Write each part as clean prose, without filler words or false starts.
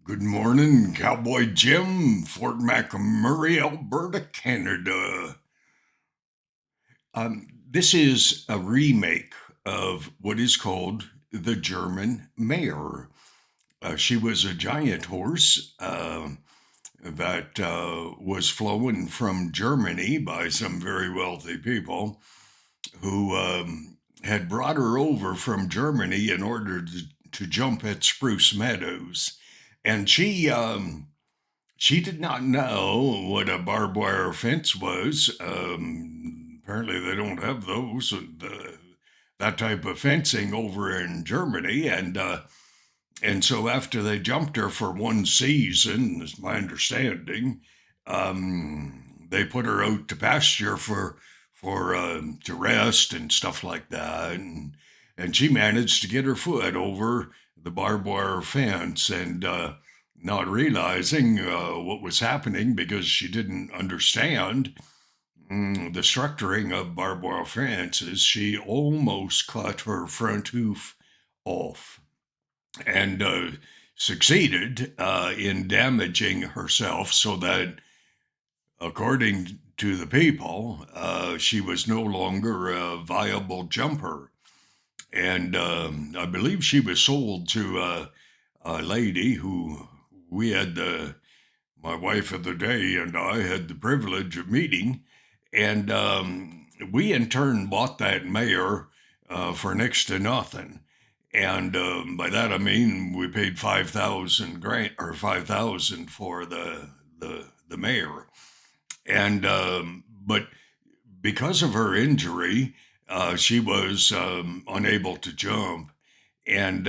Good morning, Cowboy Jim, Fort McMurray, Alberta, Canada. This is a remake of what is called the German Mare. She was a giant horse that was flown from Germany by some very wealthy people who had brought her over from Germany in order to jump at Spruce Meadows. And she did not know what a barbed wire fence was. Apparently, they don't have those, that type of fencing over in Germany. And so after they jumped her for one season, is my understanding, they put her out to pasture for to rest and stuff like that. And she managed to get her foot over the barbed wire fence and not realizing what was happening because she didn't understand the structuring of barbed wire fences. She almost cut her front hoof off and succeeded in damaging herself so that, according to the people, she was no longer a viable jumper. And I believe she was sold to a lady who we had my wife of the day and I had the privilege of meeting. And we in turn bought that mare for next to nothing. And by that I mean we paid 5,000 grand or 5,000 for the mare. And but because of her injury, she was unable to jump. And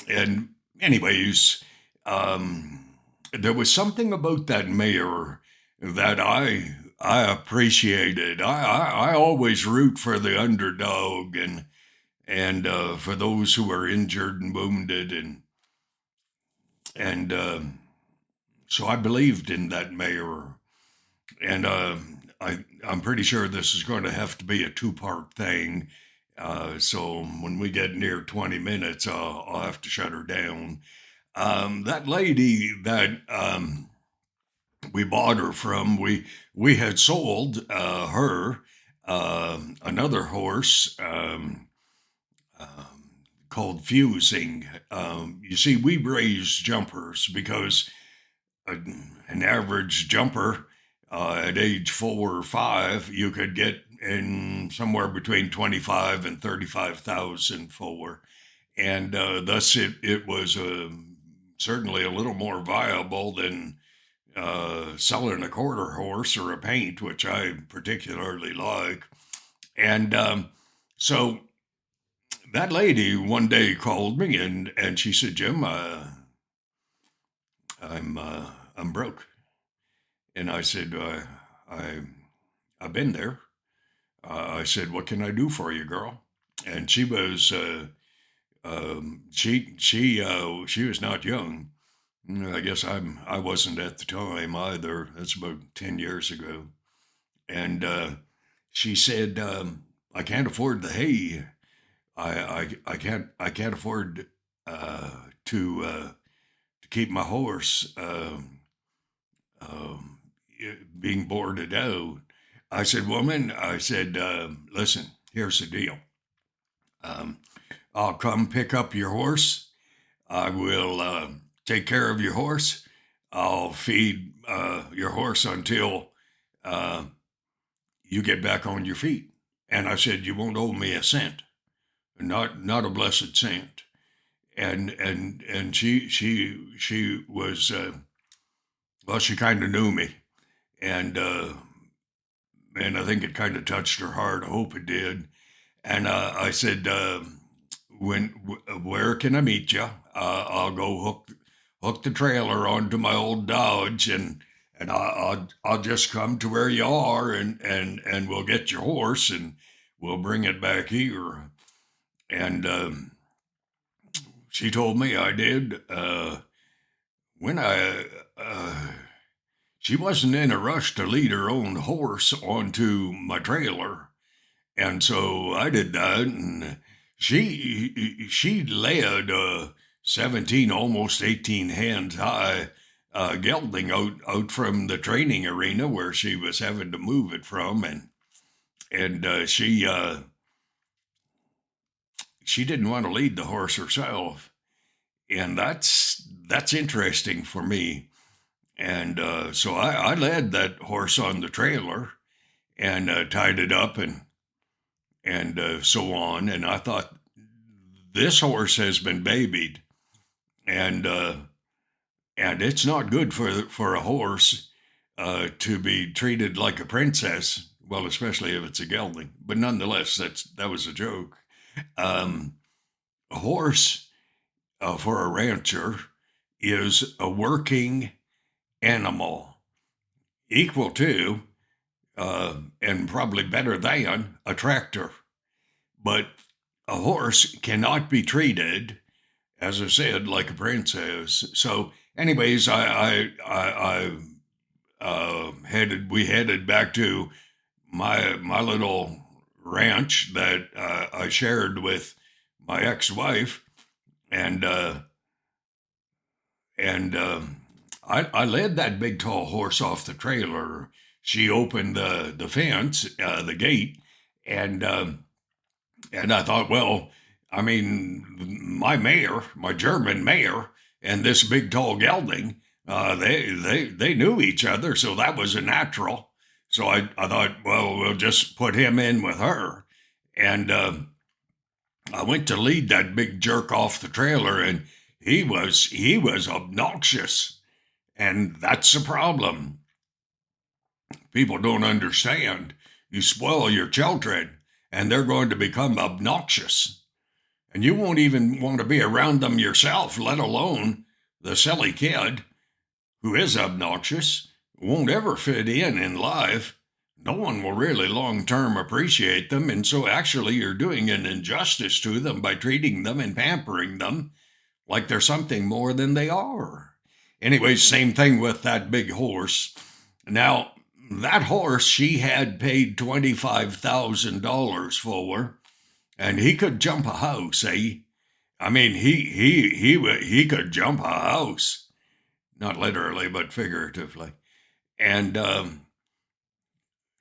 and anyways, there was something about that mare that I appreciated. I always root for the underdog and for those who are injured and wounded and so I believed in that mare. And I'm pretty sure this is going to have to be a two-part thing. So when we get near 20 minutes, I'll have to shut her down. That lady that we bought her from, we had sold her another horse called Fusing. You see, we raise jumpers because an average jumper at age 4 or 5, you could get in somewhere between 25 and 35,000 for, and thus it was certainly a little more viable than selling a quarter horse or a paint, which I particularly like. And so that lady one day called me and she said, Jim, I'm broke. And I said, I I've been there. I said, what can I do for you, girl? And she was she was not young. I guess I wasn't at the time either. That's about 10 years ago. And she said, I can't afford the hay. I can't afford to keep my horse um, being boarded out. I said, woman, I said, listen, here's the deal. Um, I'll come pick up your horse. I will take care of your horse. I'll feed your horse until uh, you get back on your feet. And I said, you won't owe me a cent, not a blessed cent. And she was well, she kind of knew me, and and I think it kind of touched her heart. I hope it did. And I said, where can I meet you? I'll go hook the trailer onto my old Dodge, and I'll just come to where you are, and we'll get your horse, and we'll bring it back here. And she told me I did. When I she wasn't in a rush to lead her own horse onto my trailer, and so I did that, and she led 17, almost 18 hands high gelding out from the training arena where she was having to move it from, and she didn't want to lead the horse herself, and that's interesting for me. And so I led that horse on the trailer and tied it up and so on. And I thought, this horse has been babied, and and it's not good for a horse to be treated like a princess. Well, especially if it's a gelding. But nonetheless, that was a joke. Um, a horse for a rancher is a working animal, equal to and probably better than a tractor. But a horse cannot be treated, as I said, like a princess. So, anyways, I we headed back to my little ranch that I shared with my ex-wife, and and I led that big tall horse off the trailer. She opened the fence, the gate, and and I thought, well, I mean, my mare, my German mare, and this big tall gelding, they knew each other, so that was a natural. So I thought, well, we'll just put him in with her, and I went to lead that big jerk off the trailer, and he was obnoxious, and that's the problem. People don't understand. You spoil your children, and they're going to become obnoxious, and you won't even want to be around them yourself, let alone the silly kid who is obnoxious, won't ever fit in life. No one will really long term appreciate them, and so actually you're doing an injustice to them by treating them and pampering them like they're something more than they are. Anyway, same thing with that big horse. Now, that horse she had paid $25,000 for, and he could jump a house, eh? I mean, he could jump a house, not literally but figuratively. And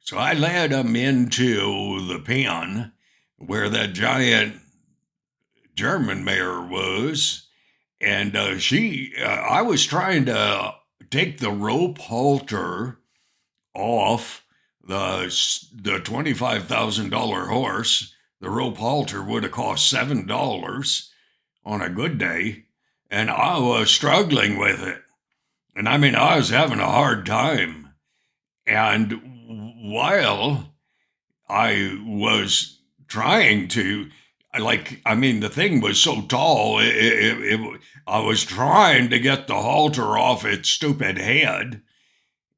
so I led him into the pen where that giant German mare was, and I was trying to take the rope halter off the $25,000 horse. The rope halter would have cost $7 on a good day, and I was struggling with it. And I mean, I was having a hard time. And while I was trying to, I mean, the thing was so tall, I was trying to get the halter off its stupid head.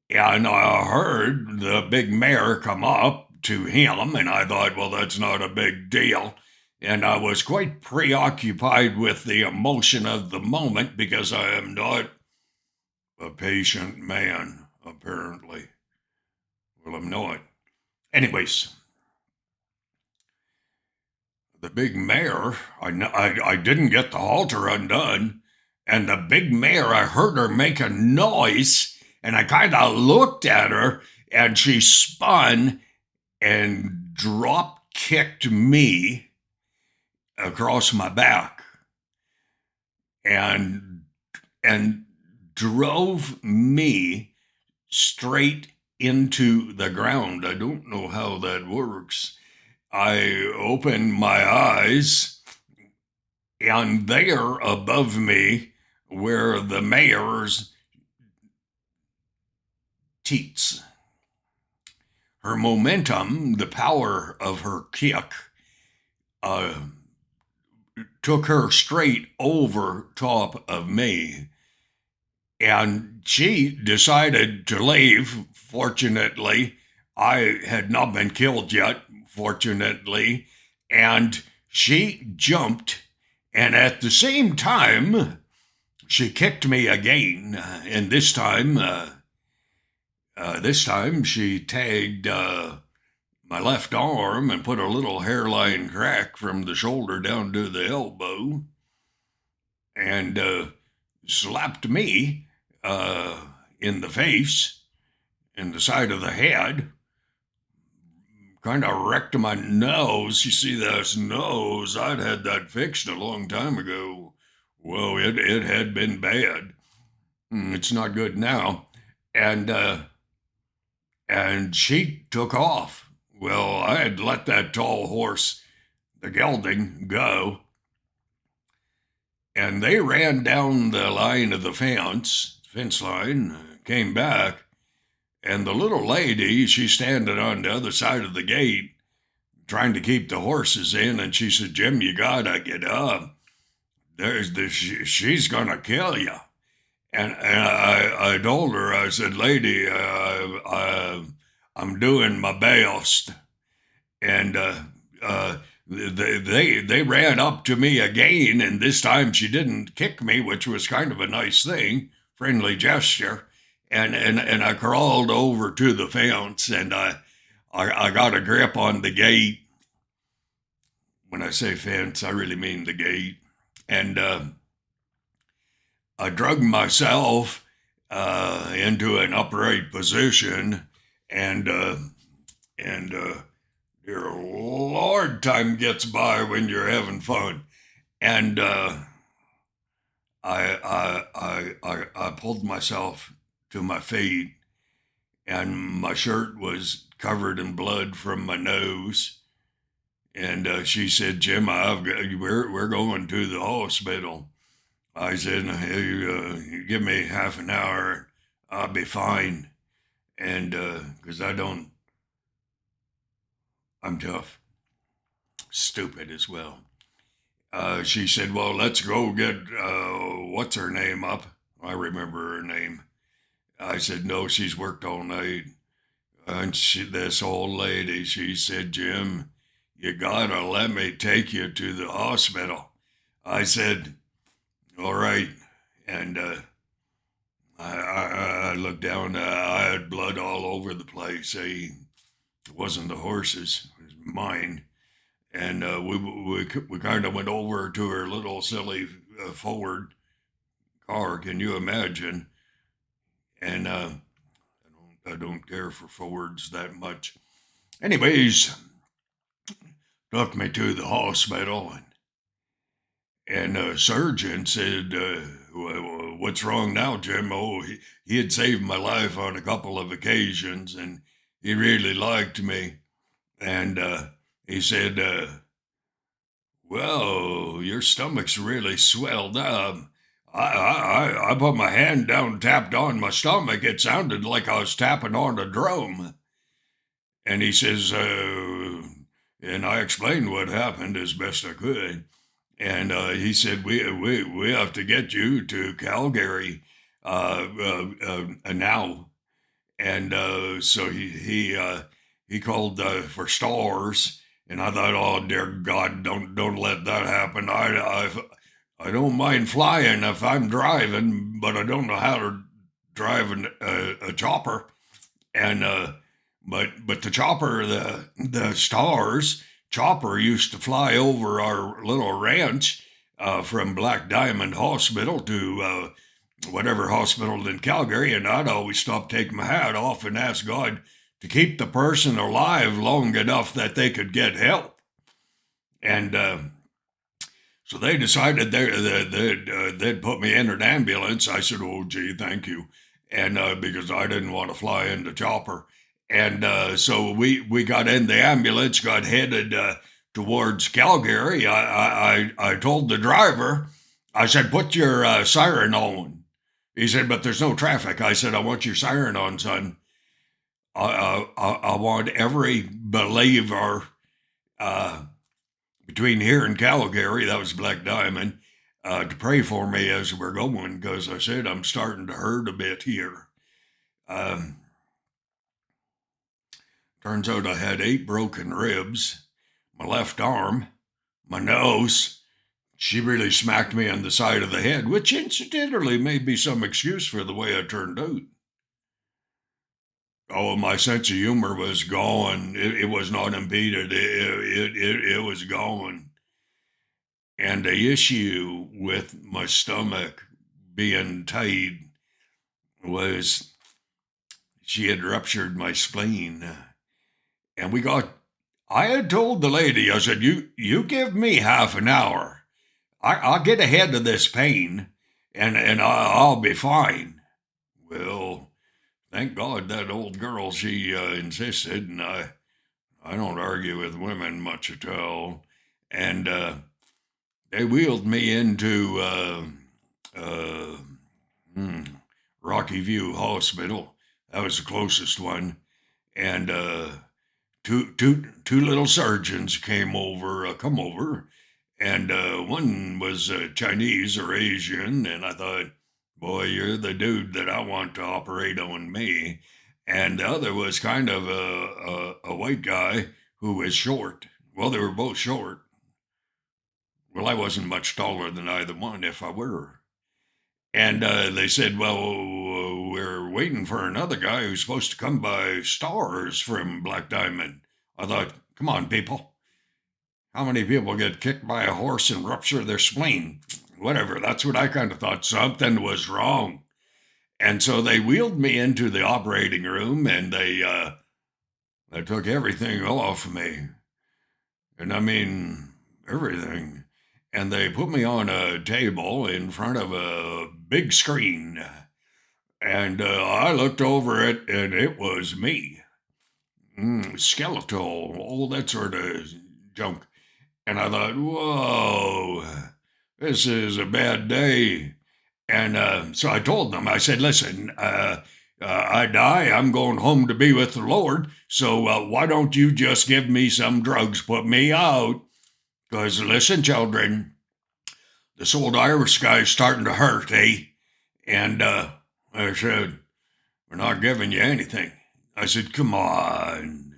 And I heard the big mare come up to him, and I thought, well, that's not a big deal. And I was quite preoccupied with the emotion of the moment because I am not a patient man, apparently. Well, I'm not. Anyways, the big mare, I didn't get the halter undone, and the big mare, I heard her make a noise, and I kind of looked at her, and she spun and drop kicked me across my back and and drove me straight into the ground. I don't know how that works. I opened my eyes, and there above me were the mayor's teats. Her momentum, the power of her kick, uh, took her straight over top of me. And she decided to leave. Fortunately, I had not been killed yet, fortunately. And she jumped, and at the same time, she kicked me again. And this time she tagged my left arm and put a little hairline crack from the shoulder down to the elbow. and slapped me in the face, in the side of the head, kind of wrecked my nose. You see, this nose, I'd had that fixed a long time ago. Well, it had been bad. It's not good now. And she took off. Well, I had let that tall horse, the gelding, go, and they ran down the line of the fence line, came back, and the little lady, she's standing on the other side of the gate, trying to keep the horses in, and she said, "Jim, you gotta get up. She's gonna kill you." And I told her, I said, "Lady, I'm doing my best." And they ran up to me again, and this time she didn't kick me, which was kind of a nice thing, friendly gesture. And I crawled over to the fence, and I got a grip on the gate. When I say fence, I really mean the gate. And I drug myself into an upright position, and dear Lord, time gets by when you're having fun. And I pulled myself to my feet, and my shirt was covered in blood from my nose. And she said, "Jim, we're going to the hospital." I said, "Hey, you give me half an hour, I'll be fine." And because I'm tough, stupid as well. She said, "Well, let's go get what's her name up." I remember her name. I said, "No, she's worked all night." And this old lady, she said, "Jim, you gotta let me take you to the hospital." I said, "All right." And I looked down. I had blood all over the place. It wasn't the horses, it was mine. And we kind of went over to her little silly Ford car. Can you imagine? And I don't care for Fords that much. Anyways, took me to the hospital, and a surgeon said, "What's wrong now, Jim?" Oh, he had saved my life on a couple of occasions, and he really liked me. And he said, "Well, your stomach's really swelled up." I put my hand down, tapped on my stomach. It sounded like I was tapping on a drum. And he says, and I explained what happened as best I could. And he said, we have to get you to Calgary now. And so he called for stars, and I thought, "Oh dear God, don't let that happen. I don't mind flying if I'm driving, but I don't know how to drive a chopper." And but the chopper, the stars chopper used to fly over our little ranch from Black Diamond Hospital to whatever hospital in Calgary, and I'd always stop, take my hat off, and ask God to keep the person alive long enough that they could get help. And so they decided they'd put me in an ambulance. I said, "Oh, gee, thank you," and because I didn't want to fly in the chopper. And so we got in the ambulance, got headed towards Calgary. I told the driver, I said, "Put your siren on." He said, "But there's no traffic." I said, "I want your siren on, son. I want every believer uh, between here and Calgary," that was Black Diamond, "to pray for me as we're going, because I said I'm starting to hurt a bit here." Um, Turns out I had 8 broken ribs, my left arm, my nose. She really smacked me on the side of the head, which incidentally may be some excuse for the way I turned out. Oh, my sense of humor was gone. It was not impeded. It was gone. And the issue with my stomach being tight was she had ruptured my spleen. And I had told the lady, I said, you give me half an hour. I'll get ahead of this pain and I'll be fine. Well, thank God that old girl, she insisted, and I don't argue with women much at all. And they wheeled me into uh, hmm, Rocky View Hospital. That was the closest one. And two little surgeons come over, and one was Chinese or Asian, and I thought, boy, you're the dude that I want to operate on me. And the other was kind of a white guy who was short. Well, they were both short. Well, I wasn't much taller than either one, if I were. And they said, well, we're waiting for another guy who's supposed to come by stars from Black Diamond. I thought, come on, people. How many people get kicked by a horse and rupture their spleen? Whatever. That's what I kind of thought. Something was wrong. And so they wheeled me into the operating room and they took everything off me. And I mean, everything. And they put me on a table in front of a big screen. And I looked over it and it was me. Skeletal, all that sort of junk. And I thought, whoa, this is a bad day. And so I told them, I said, listen, I die, I'm going home to be with the Lord. So why don't you just give me some drugs, put me out? Because listen, children, this old Irish guy's starting to hurt, eh? And I said, we're not giving you anything. I said, come on.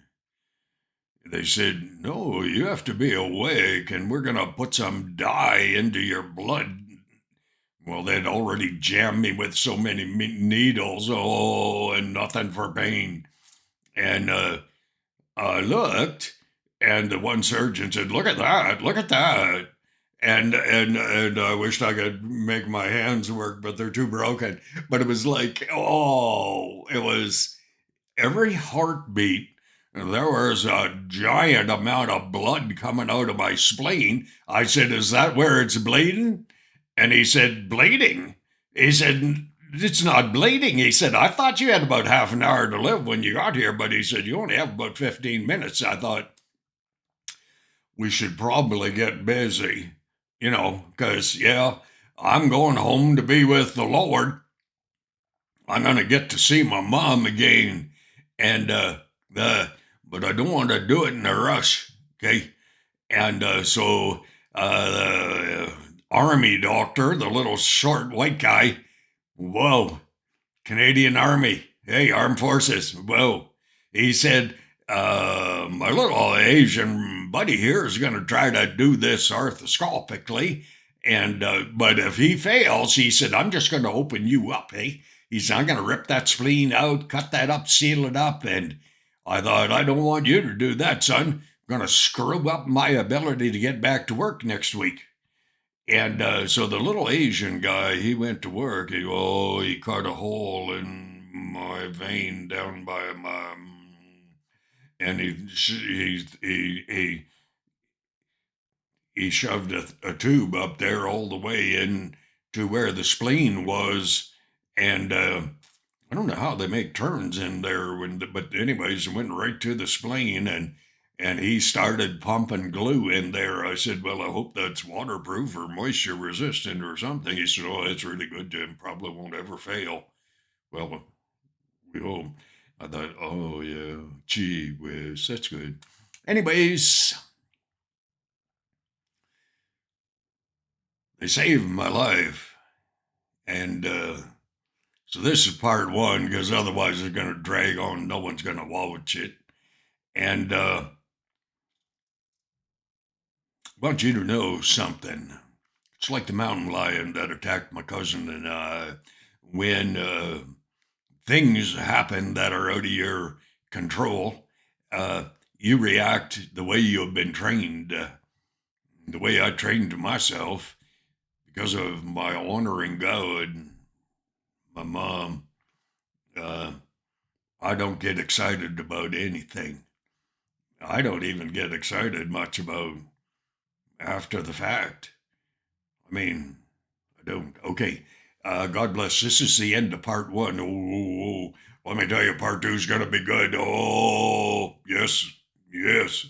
They said, no, you have to be awake, and we're going to put some dye into your blood. Well, they'd already jammed me with so many needles, and nothing for pain. And I looked, and the one surgeon said, look at that, look at that. And I wished I could make my hands work, but they're too broken. But it was like, it was every heartbeat. There was a giant amount of blood coming out of my spleen. I said, is that where it's bleeding? And he said, bleeding? He said, it's not bleeding. He said, I thought you had about half an hour to live when you got here, but he said, you only have about 15 minutes. I thought, we should probably get busy, because, yeah, I'm going home to be with the Lord. I'm going to get to see my mom again. And, but I don't want to do it in a rush, okay? And so the army doctor, the little short white guy, whoa, Canadian Army, hey, Armed Forces, whoa. He said, my little Asian buddy here is going to try to do this arthroscopically. And, but if he fails, he said, I'm just going to open you up, eh? He said, I'm going to rip that spleen out, cut that up, seal it up. And I thought, I don't want you to do that, son. I'm going to screw up my ability to get back to work next week. And so the little Asian guy, he went to work. He cut a hole in my vein down by my, and he shoved a tube up there all the way in to where the spleen was, and I don't know how they make turns in there, but anyways, it went right to the spleen, and he started pumping glue in there. I said, well, I hope that's waterproof or moisture resistant or something. He said, oh, it's really good, Jim. Probably won't ever fail. Well, we hope. I thought, oh, yeah, gee whiz, that's good. Anyways, they saved my life. And so this is part one, because otherwise it's going to drag on. No one's going to watch it. And I want you to know something. It's like the mountain lion that attacked my cousin and I. When things happen that are out of your control, you react the way you have been trained. The way I trained myself, because of my honoring God, my mom, uh, I don't get excited about anything. I don't even get excited much about after the fact. I mean, I don't. Okay. God bless. This is the end of part one. Oh, let me tell you, part two is going to be good. Oh, yes, yes.